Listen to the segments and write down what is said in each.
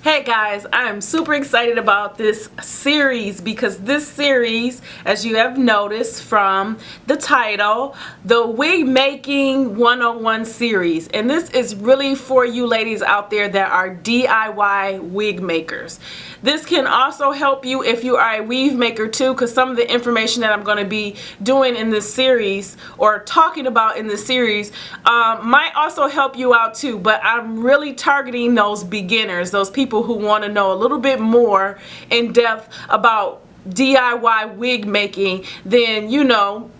Hey guys, I'm super excited about this series because this series, as you have noticed from the title, the Wig Making 101 series. And this is really for you ladies out there that are DIY wig makers. This can also help you if you are a weave maker too, because some of the information that I'm going to be doing in this series or talking about in this series might also help you out too. But I'm really targeting those beginners, those people who want to know a little bit more in depth about DIY wig making than, you know,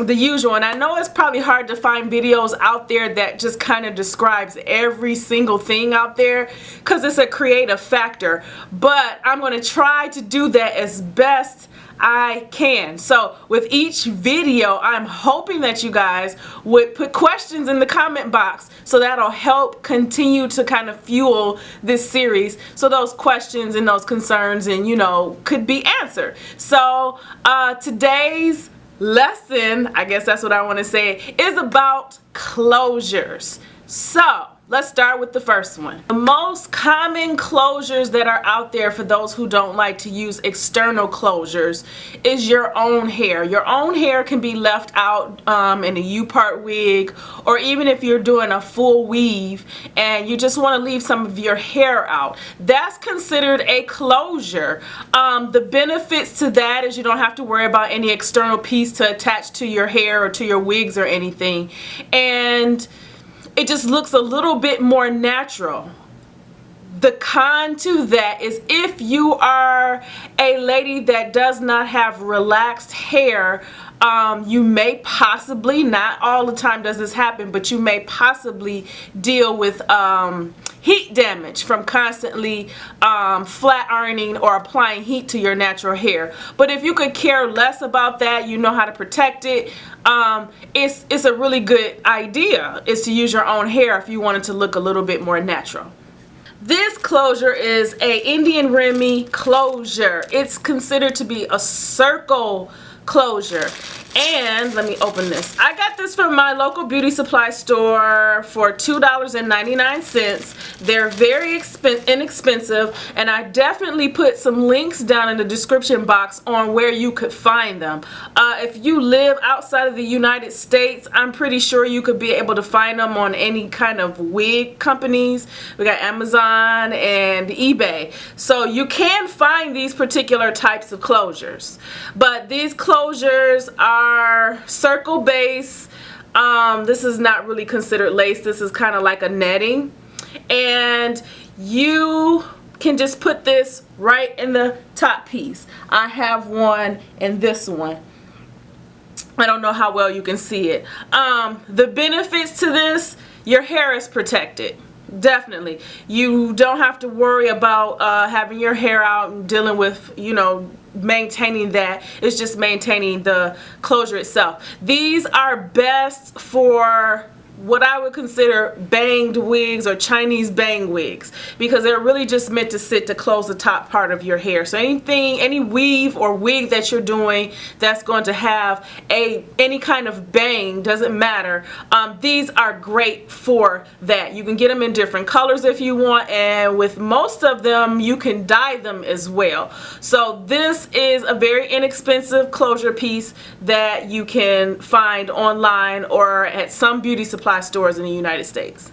the usual. And I know it's probably hard to find videos out there that just kind of describes every single thing out there because it's a creative factor, but I'm going to try to do that as best I can. So with each video, I'm hoping that you guys would put questions in the comment box, so that'll help continue to kind of fuel this series, so those questions and those concerns and, you know, could be answered. So today's lesson, I guess that's what I want to say, is about closures. So let's start with the first one. The most common closures that are out there for those who don't like to use external closures is your own hair. Your own hair can be left out in a U-part wig, or even if you're doing a full weave and you just want to leave some of your hair out. That's considered a closure. The benefits to that is you don't have to worry about any external piece to attach to your hair or to your wigs or anything. And it just looks a little bit more natural. The con to that is if you are a lady that does not have relaxed hair, you may possibly, not all the time does this happen, but you may possibly deal with heat damage from constantly flat ironing or applying heat to your natural hair. But if you could care less about that, you know how to protect it, it's a really good idea is to use your own hair if you want it to look a little bit more natural. This closure is a Indian Remy closure. It's considered to be a circle closure. And let me open this. I got this from my local beauty supply store for $2.99. They're very inexpensive, and I definitely put some links down in the description box on where you could find them. If you live outside of the United States, I'm pretty sure you could be able to find them on any kind of wig companies. We got Amazon and eBay. So you can find these particular types of closures. But these closures are circle base. This is not really considered lace. This is kind of like a netting, and you can just put this right in the top piece. I have one in this one. I don't know how well you can see it. The benefits to this, your hair is protected. Definitely. You don't have to worry about having your hair out and dealing with, you know, maintaining that. It's just maintaining the closure itself. These are best for what I would consider banged wigs or Chinese bang wigs, because they're really just meant to sit to close the top part of your hair. So any weave or wig that you're doing that's going to have any kind of bang, doesn't matter, these are great for that. You can get them in different colors if you want, and with most of them you can dye them as well. So this is a very inexpensive closure piece that you can find online or at some beauty supply stores in the United States.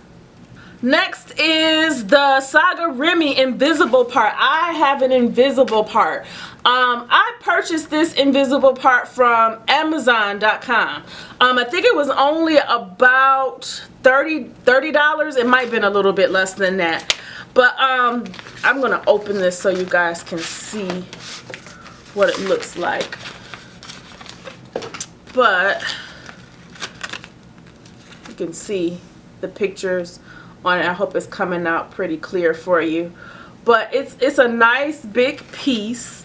Next is the Saga Remy invisible part. I have an invisible part. I purchased this invisible part from Amazon.com. I think it was only about $30. It might have been a little bit less than that. But I'm gonna open this so you guys can see what it looks like. But you can see the pictures on it. I hope it's coming out pretty clear for you. But it's a nice big piece,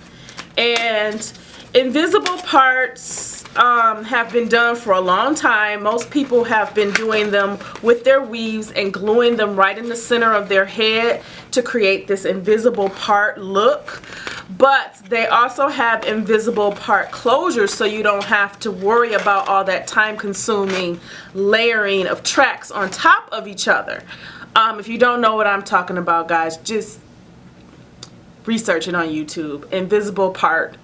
and invisible parts have been done for a long time. Most people have been doing them with their weaves and gluing them right in the center of their head to create this invisible part look. But they also have invisible part closures, so you don't have to worry about all that time-consuming layering of tracks on top of each other. If you don't know what I'm talking about, guys, just research it on YouTube. Invisible part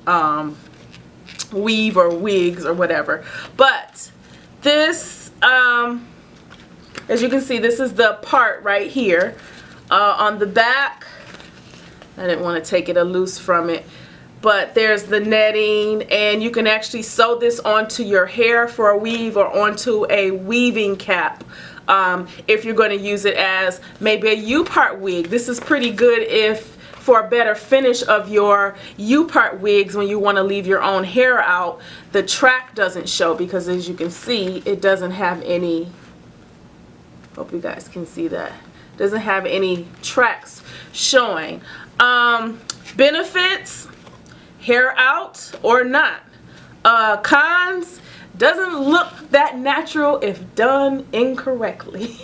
weave or wigs or whatever. But this, as you can see, this is the part right here on the back. I didn't want to take it loose from it, but there's the netting, and you can actually sew this onto your hair for a weave or onto a weaving cap if you're going to use it as maybe a U-part wig. This is pretty good if for a better finish of your U-part wigs when you want to leave your own hair out. The track doesn't show because, as you can see, it doesn't have any, hope you guys can see that, doesn't have any tracks showing. Benefits: hair out or not. Cons: doesn't look that natural if done incorrectly.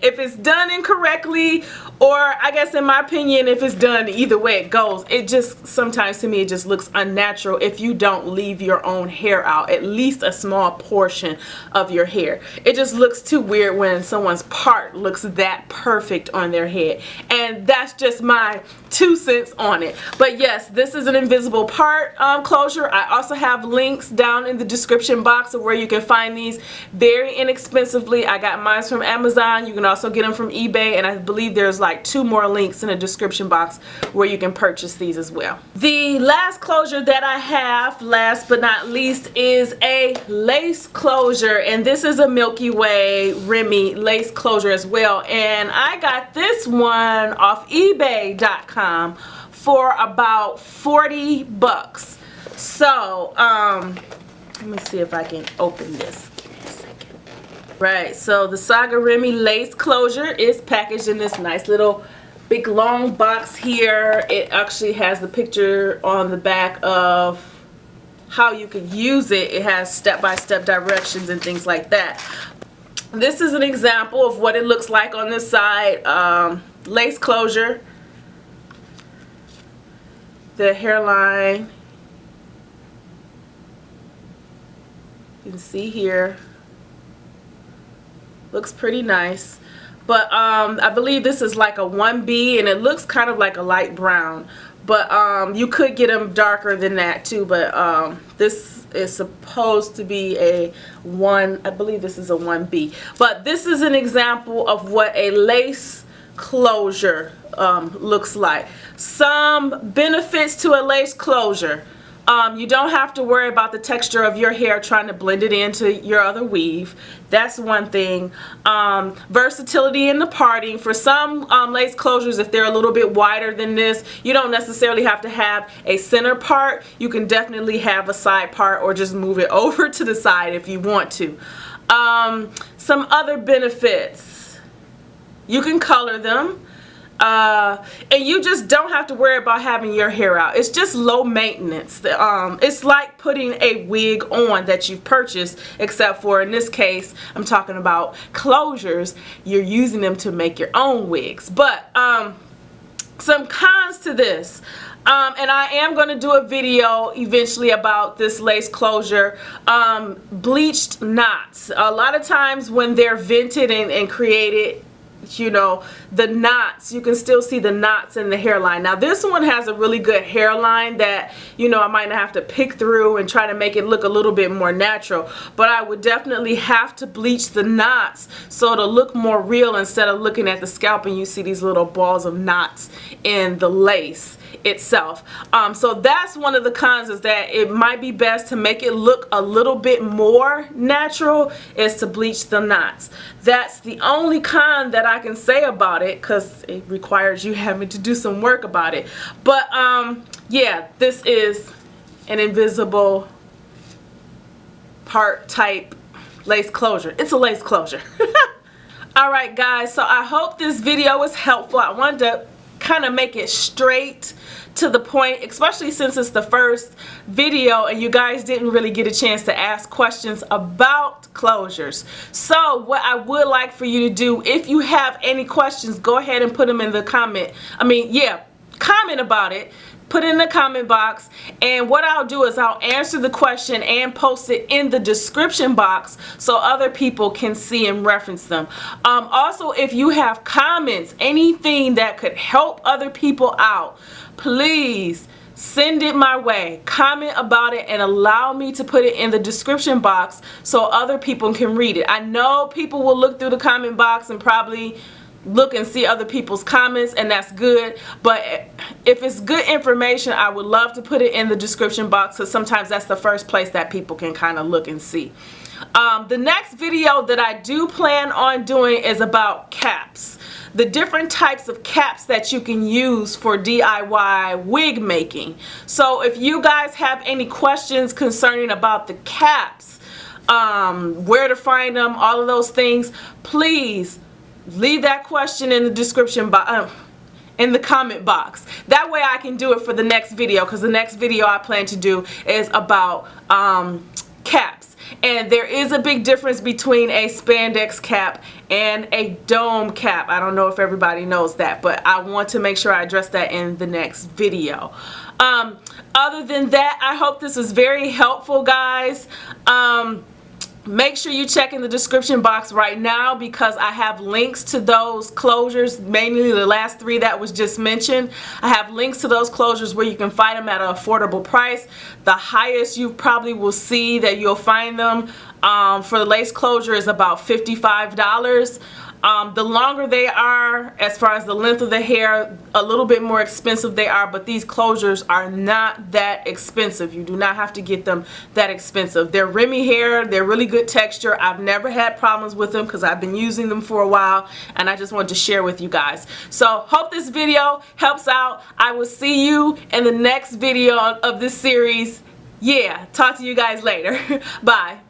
If it's done incorrectly, or I guess in my opinion, if it's done either way it goes, it just sometimes to me it just looks unnatural if you don't leave your own hair out, at least a small portion of your hair. It just looks too weird when someone's part looks that perfect on their head, and that's just my 2 cents on it. But yes, this is an invisible part closure. I also have links down in the description box of where you can find these very inexpensively. I got mine from Amazon. You can also get them from eBay, and I believe there's like 2 more links in the description box where you can purchase these as well. The last closure that I have, last but not least, is a lace closure, and this is a Milky Way Remy lace closure as well, and I got this one off eBay.com for about 40 bucks. So let me see if I can open this. Give me a second. Right, so the Saga Remy lace closure is packaged in this nice little big long box here. It actually has the picture on the back of how you could use it. It has step-by-step directions and things like that. This is an example of what it looks like on this side. Lace closure, the hairline, you can see here, looks pretty nice. But I believe this is like a 1B, and it looks kind of like a light brown, but you could get them darker than that too. But this is supposed to be a 1, I believe this is a 1B. But this is an example of what a lace closure looks like. Some benefits to a lace closure: you don't have to worry about the texture of your hair trying to blend it into your other weave. That's one thing. Versatility in the parting. For some lace closures, if they're a little bit wider than this, you don't necessarily have to have a center part. You can definitely have a side part or just move it over to the side if you want to. Some other benefits: you can color them. And you just don't have to worry about having your hair out. It's just low maintenance. It's like putting a wig on that you've purchased, except for in this case I'm talking about closures. You're using them to make your own wigs. But some cons to this, and I am going to do a video eventually about this lace closure. Bleached knots. A lot of times when they're vented and created, you know, the knots, you can still see the knots in the hairline. Now this one has a really good hairline that, you know, I might have to pick through and try to make it look a little bit more natural, but I would definitely have to bleach the knots so it'll look more real, instead of looking at the scalp and you see these little balls of knots in the lace itself. So that's one of the cons, is that it might be best to make it look a little bit more natural is to bleach the knots. That's the only con that I can say about it, because it requires you having to do some work about it. But yeah, this is an invisible part type lace closure. It's a lace closure. Alright guys, so I hope this video was helpful. I wanted to kind of make it straight to the point, especially since it's the first video and you guys didn't really get a chance to ask questions about closures. So what I would like for you to do, if you have any questions, go ahead and put them in the comment. Comment about it put it in the comment box, and what I'll do is I'll answer the question and post it in the description box so other people can see and reference them. Also, if you have comments, anything that could help other people out, please send it my way. Comment about it and allow me to put it in the description box so other people can read it. I know people will look through the comment box and probably look and see other people's comments, and that's good, but if it's good information, I would love to put it in the description box, because sometimes that's the first place that people can kind of look and see. The next video that I do plan on doing is about caps, the different types of caps that you can use for DIY wig making. So if you guys have any questions concerning about the caps, where to find them, all of those things, please leave that question in the description box, in the comment box. That way I can do it for the next video, because the next video I plan to do is about caps. And there is a big difference between a spandex cap and a dome cap. I don't know if everybody knows that, but I want to make sure I address that in the next video. Other than that, I hope this was very helpful, guys. Make sure you check in the description box right now, because I have links to those closures, mainly the last 3 that was just mentioned. I have links to those closures where you can find them at an affordable price. The highest you probably will see that you'll find them for the lace closure is about $55. The longer they are, as far as the length of the hair, a little bit more expensive they are, but these closures are not that expensive. You do not have to get them that expensive. They're Remy hair, they're really good texture. I've never had problems with them because I've been using them for a while, and I just wanted to share with you guys. So hope this video helps out. I will see you in the next video of this series. Yeah, talk to you guys later. Bye.